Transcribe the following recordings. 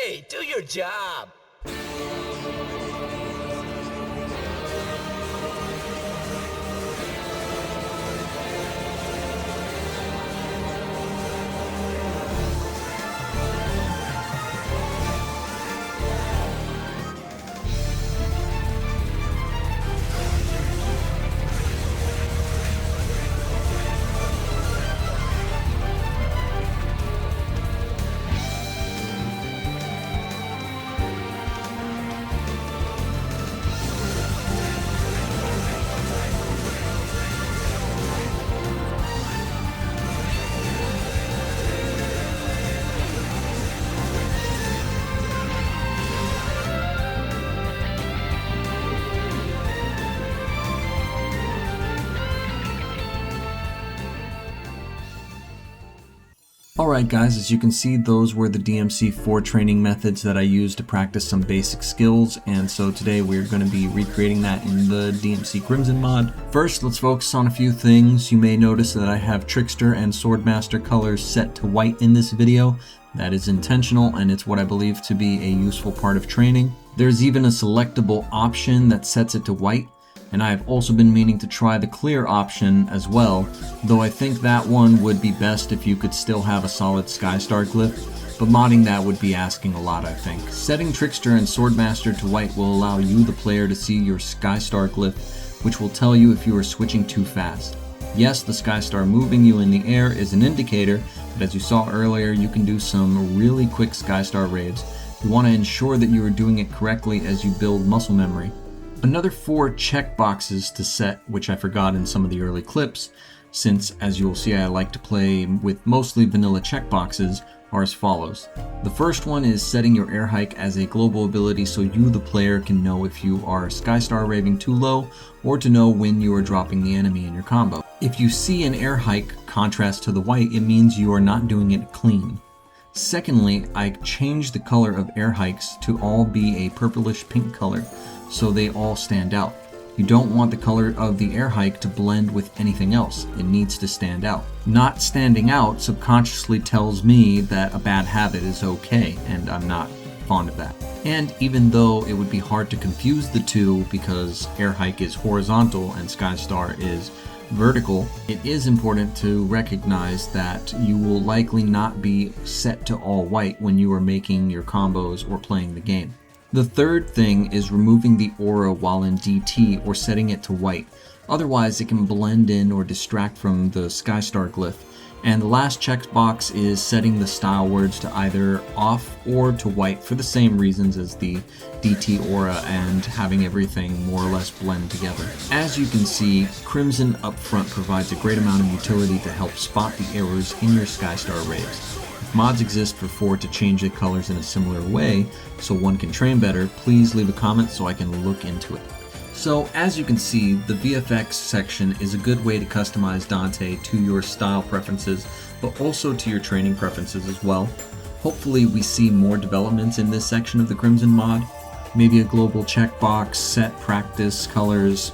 Hey, do your job! Alright guys, as you can see, those were the DMC4 training methods that I used to practice some basic skills, and so today we're going to be recreating that in the DMC Crimson mod. First, let's focus on a few things. You may notice that I have Trickster and Swordmaster colors set to white in this video. That is intentional, and it's what I believe to be a useful part of training. There's even a selectable option that sets it to white. And I have also been meaning to try the clear option as well, though I think that one would be best if you could still have a solid SKY STAR glyph, but modding that would be asking a lot, I think. Setting Trickster and Swordmaster to white will allow you, the player, to see your SKY STAR glyph, which will tell you if you are switching too fast. Yes, the SKY STAR moving you in the air is an indicator, but as you saw earlier, you can do some really quick SKY STAR raves. You want to ensure that you are doing it correctly as you build muscle memory. Another 4 checkboxes to set, which I forgot in some of the early clips, since as you'll see I like to play with mostly vanilla checkboxes, are as follows. The first one is setting your air hike as a global ability so you, the player, can know if you are SKY STAR raving too low or to know when you are dropping the enemy in your combo. If you see an air hike contrast to the white, it means you are not doing it clean. Secondly, I changed the color of air hikes to all be a purplish pink color, so they all stand out. You don't want the color of the air hike to blend with anything else. It needs to stand out. Not standing out subconsciously tells me that a bad habit is okay, and I'm not fond of that. And even though it would be hard to confuse the two because air hike is horizontal and SKY STAR is vertical, it is important to recognize that you will likely not be set to all white when you are making your combos or playing the game. The third thing is removing the aura while in DT or setting it to white. Otherwise it can blend in or distract from the SKY STAR glyph. And the last checkbox is setting the style words to either off or to white for the same reasons as the DT aura and having everything more or less blend together. As you can see, Crimson up front provides a great amount of utility to help spot the errors in your SKY STAR raves. If mods exist for 4 to change the colors in a similar way so one can train better, please leave a comment so I can look into it. So as you can see, the VFX section is a good way to customize Dante to your style preferences, but also to your training preferences as well. Hopefully we see more developments in this section of the Crimson mod. Maybe a global checkbox, set practice, colors.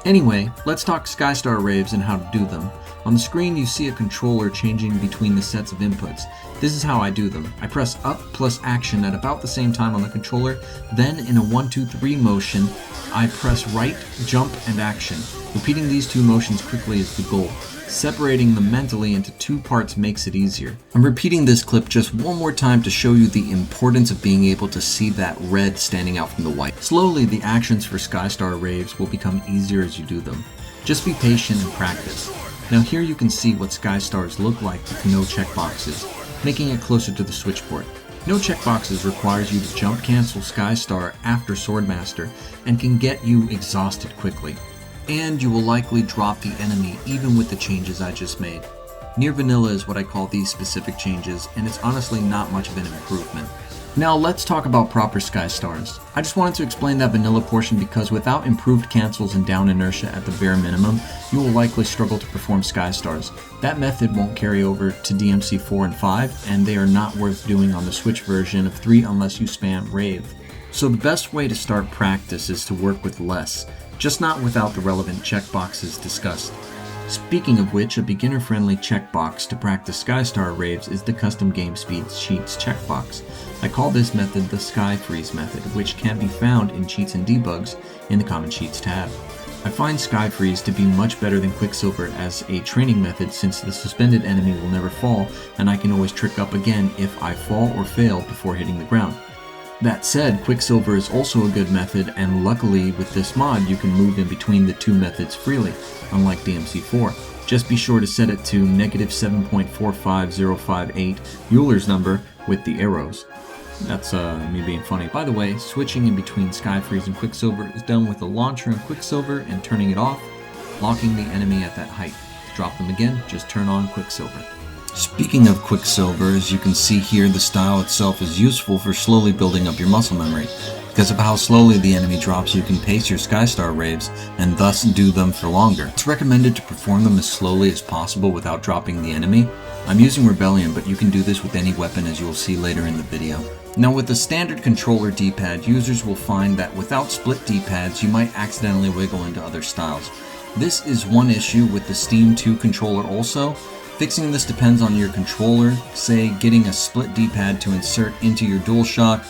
Anyway, let's talk SKY STAR raves and how to do them. On the screen you see a controller changing between the sets of inputs. This is how I do them. I press up plus action at about the same time on the controller, then in a 1-2-3 motion, I press right, jump, and action. Repeating these 2 motions quickly is the goal. Separating them mentally into 2 parts makes it easier. I'm repeating this clip just one more time to show you the importance of being able to see that red standing out from the white. Slowly, the actions for SKY STAR raves will become easier as you do them. Just be patient and practice. Now here you can see what SKY STARs look like with no checkboxes, making it closer to the switchboard. No checkboxes requires you to jump cancel SKY STAR after Swordmaster and can get you exhausted quickly. And you will likely drop the enemy even with the changes I just made. Near vanilla is what I call these specific changes, and it's honestly not much of an improvement. Now let's talk about proper SKY STARs. I just wanted to explain that vanilla portion because without improved cancels and down inertia at the bare minimum, you will likely struggle to perform SKY STARs. That method won't carry over to DMC4 and 5, and they are not worth doing on the Switch version of 3 unless you spam Rave. So the best way to start practice is to work with less, just not without the relevant checkboxes discussed. Speaking of which, a beginner-friendly checkbox to practice SKY STAR raves is the Custom Game Speed Sheets checkbox. I call this method the SKY Freeze method, which can be found in Cheats and Debugs in the Common Cheats tab. I find SKY Freeze to be much better than Quicksilver as a training method, since the suspended enemy will never fall and I can always trick up again if I fall or fail before hitting the ground. That said, Quicksilver is also a good method, and luckily with this mod you can move in between the two methods freely, unlike DMC4. Just be sure to set it to -7.45058 Euler's number with the arrows. That's me being funny. By the way, switching in between SKY Freeze and Quicksilver is done with the launcher in Quicksilver and turning it off, locking the enemy at that height. To drop them again, just turn on Quicksilver. Speaking of Quicksilver, as you can see here, the style itself is useful for slowly building up your muscle memory. Because of how slowly the enemy drops, you can pace your SKY STAR raves and thus do them for longer. It's recommended to perform them as slowly as possible without dropping the enemy. I'm using Rebellion, but you can do this with any weapon, as you will see later in the video. Now, with the standard controller D-pad, users will find that without split D-pads, you might accidentally wiggle into other styles. This is one issue with the Steam 2 controller also. Fixing this depends on your controller, say getting a split D-pad to insert into your DualShock.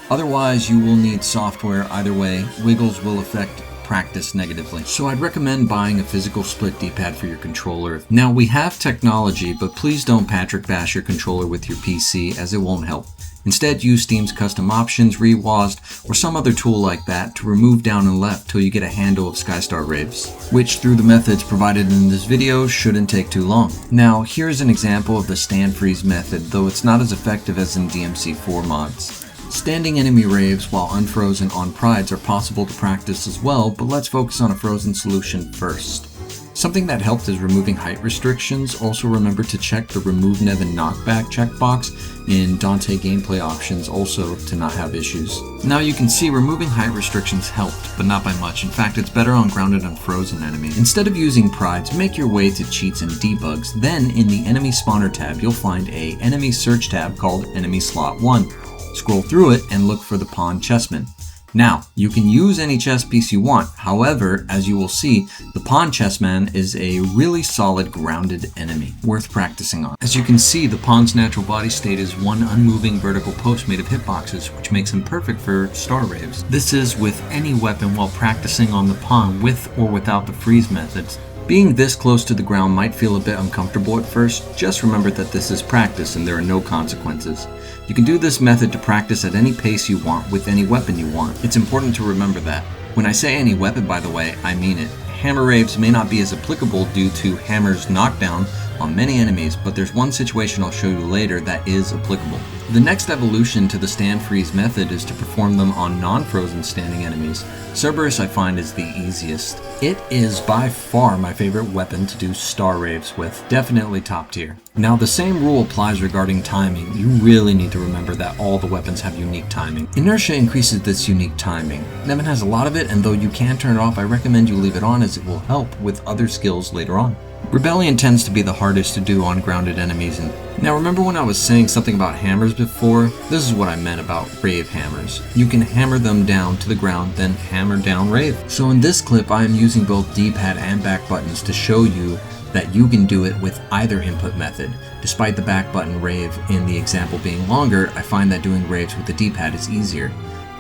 Otherwise, you will need software. Either way, wiggles will affect practice negatively. So I'd recommend buying a physical split D-pad for your controller. Now, we have technology, but please don't Patrick bash your controller with your PC, as it won't help. Instead, use Steam's custom options, ReWASD, or some other tool like that to remove down and left till you get a handle of SKY STAR raves, which through the methods provided in this video shouldn't take too long. Now, here's an example of the stand freeze method, though it's not as effective as in DMC4 mods. Standing enemy raves while unfrozen on prides are possible to practice as well, but let's focus on a frozen solution first. Something that helped is removing height restrictions. Also remember to check the Remove Nevin Knockback checkbox in Dante gameplay options also to not have issues. Now you can see removing height restrictions helped, but not by much. In fact, it's better on grounded and frozen enemies. Instead of using prides, make your way to Cheats and Debugs. Then in the Enemy Spawner tab, you'll find a enemy search tab called Enemy Slot 1. Scroll through it and look for the Pawn Chessman. Now, you can use any chess piece you want. However, as you will see, the Pawn Chessman is a really solid grounded enemy, worth practicing on. As you can see, the Pawn's natural body state is one unmoving vertical post made of hitboxes, which makes him perfect for Star Raves. This is with any weapon while practicing on the Pawn with or without the freeze methods. Being this close to the ground might feel a bit uncomfortable at first. Just remember that this is practice and there are no consequences. You can do this method to practice at any pace you want with any weapon you want. It's important to remember that. When I say any weapon, by the way, I mean it. Hammer raves may not be as applicable due to Hammer's knockdown on many enemies, but there's one situation I'll show you later that is applicable. The next evolution to the stand freeze method is to perform them on non-frozen standing enemies. Cerberus I find is the easiest. It is by far my favorite weapon to do Star Raves with, definitely top tier. Now the same rule applies regarding timing. You really need to remember that all the weapons have unique timing. Inertia increases this unique timing. Nevin has a lot of it, and though you can turn it off, I recommend you leave it on as it will help with other skills later on. Rebellion tends to be the hardest to do on grounded enemies. And now remember when I was saying something about hammers before? This is what I meant about rave hammers. You can hammer them down to the ground, then hammer down rave. So in this clip I am using both D-pad and back buttons to show you that you can do it with either input method. Despite the back button rave in the example being longer, I find that doing raves with the D-pad is easier.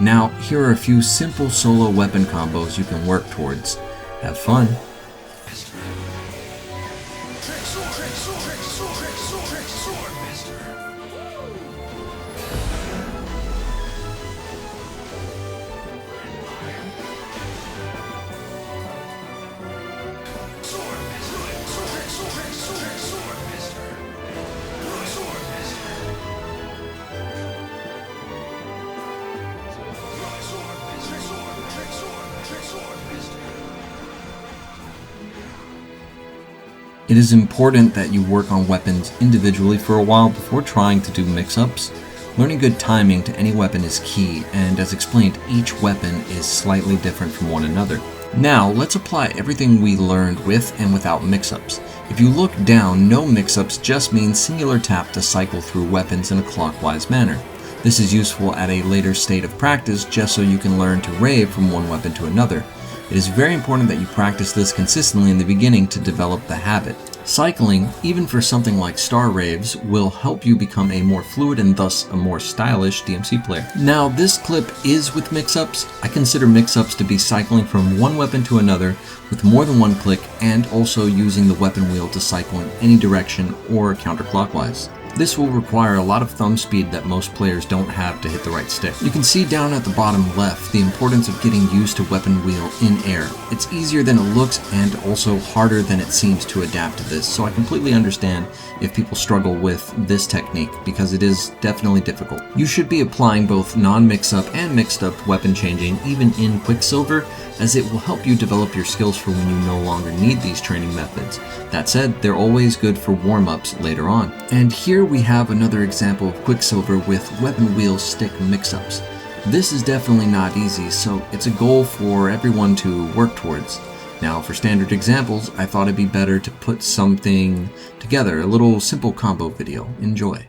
Now here are a few simple solo weapon combos you can work towards. Have fun! It is important that you work on weapons individually for a while before trying to do mix-ups. Learning good timing to any weapon is key, and as explained, each weapon is slightly different from one another. Now, let's apply everything we learned with and without mix-ups. If you look down, no mix-ups just means singular tap to cycle through weapons in a clockwise manner. This is useful at a later state of practice just so you can learn to rave from one weapon to another. It is very important that you practice this consistently in the beginning to develop the habit. Cycling, even for something like Star Raves, will help you become a more fluid and thus a more stylish DMC player. Now, this clip is with mix-ups. I consider mix-ups to be cycling from one weapon to another with more than one click, and also using the weapon wheel to cycle in any direction or counterclockwise. This will require a lot of thumb speed that most players don't have to hit the right stick. You can see down at the bottom left the importance of getting used to weapon wheel in air. It's easier than it looks and also harder than it seems to adapt to this, so I completely understand if people struggle with this technique because it is definitely difficult. You should be applying both non-mix-up and mixed-up weapon changing even in Quicksilver, as it will help you develop your skills for when you no longer need these training methods. That said, they're always good for warm-ups later on. And here we have another example of Quicksilver with weapon wheel stick mix-ups. This is definitely not easy, so it's a goal for everyone to work towards. Now, for standard examples, I thought it'd be better to put something together, a little simple combo video. Enjoy.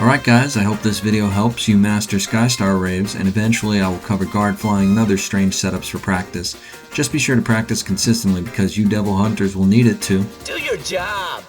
Alright guys, I hope this video helps you master SKY STAR Raves, and eventually I will cover guard flying and other strange setups for practice. Just be sure to practice consistently because you devil hunters will need it to. Do your job!